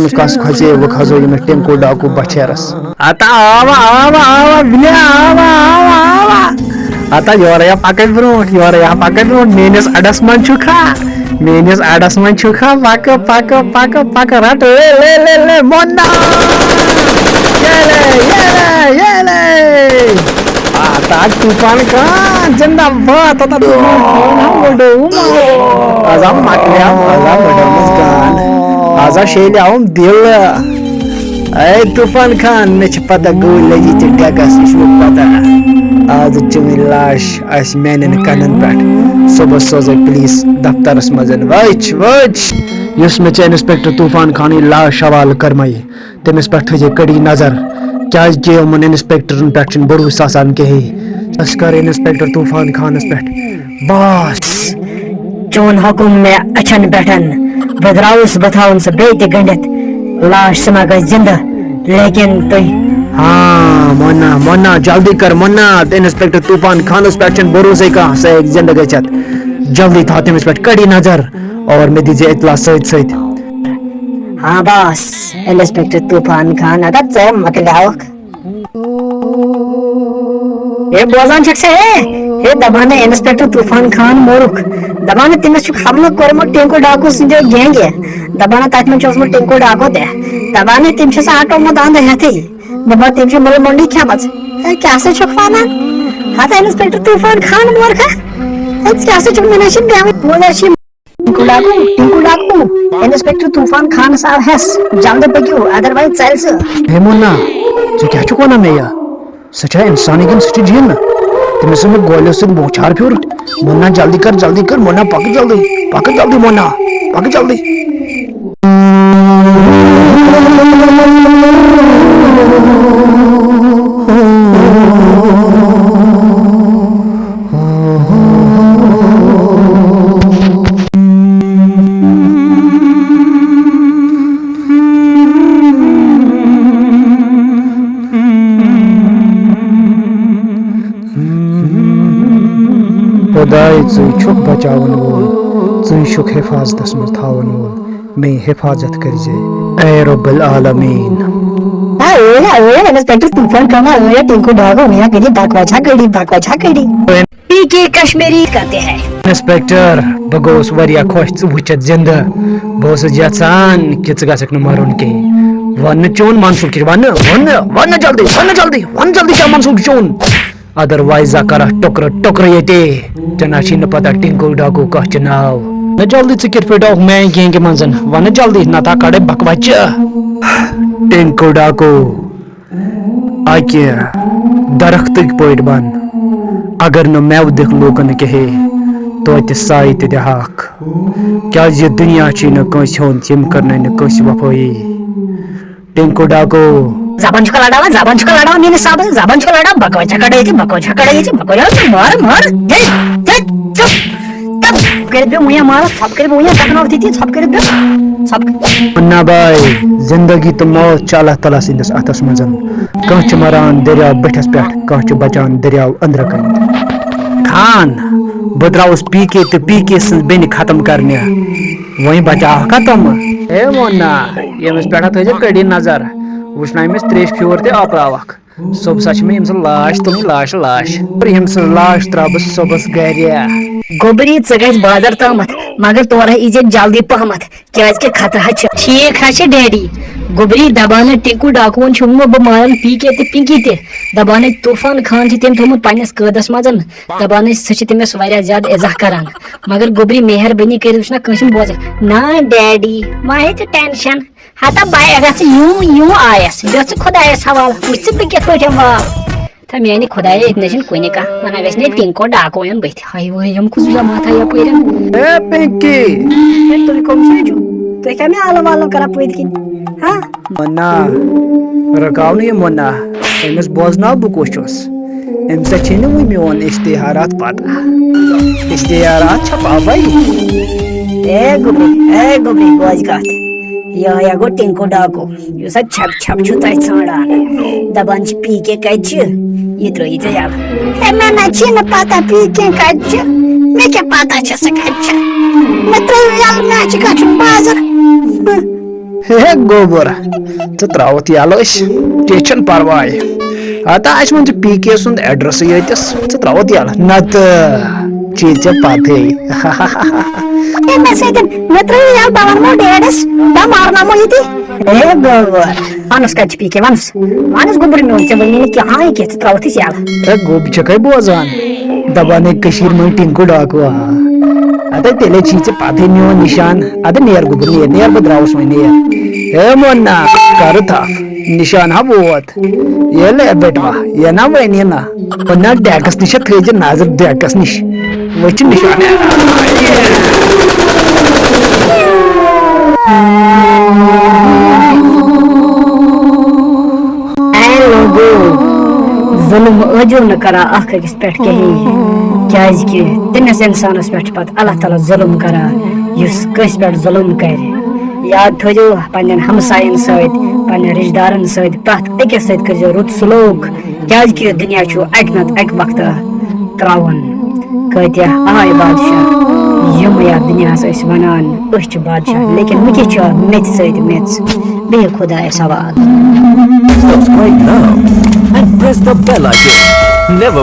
तमस कस खसे वो खजो ये टिंकू डाकू बछेरस आता आवा आवा आवा बिले आवा आवा आवा आता योरया पकड़ ब्रोट योरया पकड़ ब्रोट मेनिस अडस मन छुखा मेनिस अडस मन छुखा पक पक पक पक रट ले मोन्ना ये आता तूफान का जिंदाबाद आता तूफान आजा माकल्या आजा बडमस आजा शेल आऊं दिल ऐ तूफान खान मे पता गोल लगी टैकस पता आज चुनी लाश आस मैंने कनन पे सुबह सोजे पुलिस दफ्तरस मजन वच युस मे इंस्पेक्टर तूफान खानी लाश हवाल करमई तमिस पे थे कड़ी नजर क्या यमन इंस्पेक्टर पे भरोस आसान कहें अस कर इंस्पेक्टर तूफान खानस पे बस चोन हुकुम में अचन बैठन बदराउस बथाउन से बेत गंडत लाश समा गई जिंदा लेकिन तुई हाँ मोना मोना जल्दी कर मोना इंस्पेक्टर तूफान खानस पे भरोसे का से जिंदा गचत जल्दी था तमिस पे कड़ी नजर और मैं दीजिए इतला सहित सहित हाँ बॉस इंस्पेक्टर तूफान खान अदा से मकलावक ये बोजान छक से हे दबाने इंस्पेक्टर तूफान खान मोरुक दबाने तिमस छुक हमलो करमो टेंको डाकू सिंजे गेंगे दबाने ताकमन चोसमो टेंको डाको दे दबाने तिमसे से आटो मो दान दे हथे दबा तिमसे मोल मंडी क्या बच क्या से छुकवाना हाथा इंस्पेक्टर तूफान खान मोरखा क्या से छुक मनेशिन दे बोलाशी टिंकू डाकू इंस्पेक्टर तूफान खान साहब हैस जल्द पक्यो अदरवाइज चल से हे मोना जो क्या चुको ना मैं या सच्चा इंसानी गन सच्ची जीन ना तुम से गोले से बोछार फिर मोना जल्दी कर मोना पक जल्दी मोना पक जल्दी खुदाई छुक बचावन वोल छुक हिफाजतस मज थावन वोल मैं हिफाजत कर जे ए रब्बुल आलमीन ओए इंस्पेक्टर तूफान खान ओए टिंकू डाको मियां कड़ी बाकवाचा कड़ी पीके कश्मीरी कहते हैं इंस्पेक्टर बगोस वरिया खुश वुचत जिंदा बोस यचान कि गसक न मरुन के वन चोन मंसूर कि वन जल्दी क्या मंसूर चोन अदरवाइज करा टोकर ये चनाशी न पता टिंकू डाकू कह नाव न जल्दी से किट पे मैं गेंगे मंजन वन जल्दी न था कड़े बकवाच टिंकू डाकू आके दरख्त पोट बन अगर न मैं दिख लोगन कहे तो साई तक क्या ये दुनिया न कंस होन तिम करने न कंस वफाई टिंकू डाकू जाबान छुका लड़ा मेरे साहब जाबान छुका लड़ा बकवाचा कड़े मार तब कर बे मुया मार सब कर बे मुया तकना होती थी सब कर बे सब अन्ना भाई जिंदगी तो मौत चाला तला सिंदस अतस मजन कह मरान दरियाव बठस पे कह बचान दरियाव अंदर कन खान बदराउस पीके तो पीके बेन खत्म करने वही बचा खत्म ए मोना यमस पे थे कड़ी नजर वुचन त्रेश फ्योर ते आपरावक सुबह मे लाश तुम लाश और लाश त्राब सुबह गर गोबरी गज बाजार तमत मगर तोर इजे जल्दी पहमत क्या खतरा ठीक है डैडी गोबरी दबाने टिंकू डाकुन बह मारन पीके तो पिंकी ते दबाने तूफान खान तम थोमुत पन्नस कदस मजन दबाने समिस ज्यादा इजा करान मगर गोबरी मेहरबानी कर बोज ना डैडी मा टेंशन हता बाय यूं आयस खुदायस हवाल वुच बह कत था मेन खुदाय इतने कुन कह वन गे टिंको डाको बथ हाय वम कुछ माथा यप तुम कम तुम क्या आलम आलम कर पद हाँ मोना रकाव ये मोना अमिस बोजनाव बह कुछ अम सी मोन इश्तेहारात पता इश्तेहारात पावे ए गुबरी बोज कत यह गो टिंको डाको युस छप छप ान दपान पीके कत ये त्रि मे न पता पीके कत मे क्या पता सह कत मे त्रो मे बाजार ہے گوبر تو تراوت یلس تی پرواے ہتا اس من پی کے سند ایڈریس یتس ژٕ تراوت یل نت چی ژے پتے ونس کت پی کے ونس ونس گوبر میون ژے ونی نہٕ کہاں کی ژٕ تراوتھس یل گوب چھکے بوزان دپان کشیر من ٹنکو ڈاکو ادے تیلے چی ژے پتے میون نشان ادے نیر گوبر نیر بہ دراوس وۄنۍ نیر اے مونا کر تھا نشان ہا ووت یہ بیٹوا یہ نا ونی نا نا ڈیکس نش تھٲیزِ نظر ڈیکس نش وچ نشان ظلم ٲجو نہٕ کران اکھ أکِس پٮ۪ٹھ کِہیٖنۍ کیازِ کہِ تٔمِس اِنسانس پٮ۪ٹھ چھُ پتہٕ اللہ تعالیٰ ظلم کران یُس کٲنٛسہِ پٮ۪ٹھ ظلم کرِ یاد تھٲیزیو پننٮ۪ن ہمساین سۭتۍ پننٮ۪ن رشتہٕ دارن سۭتۍ پرٛٮ۪تھ أکِس سۭتۍ کٔرزیو رُت سلوک کیازِ کہِ دُنیا چھُ اکہِ نتہٕ اکہِ وقتہٕ تراوُن کۭتیاہ آے بادشاہ یِم یتھ دُنیاہس ٲسۍ ونان أسۍ چھِ بادشاہ لیکن وٕنکٮ۪س چھِ میٚژِ سۭتۍ میٚژ بیٚیہِ خۄدایس حوالہٕ Subscribe now and press the bell icon. Never miss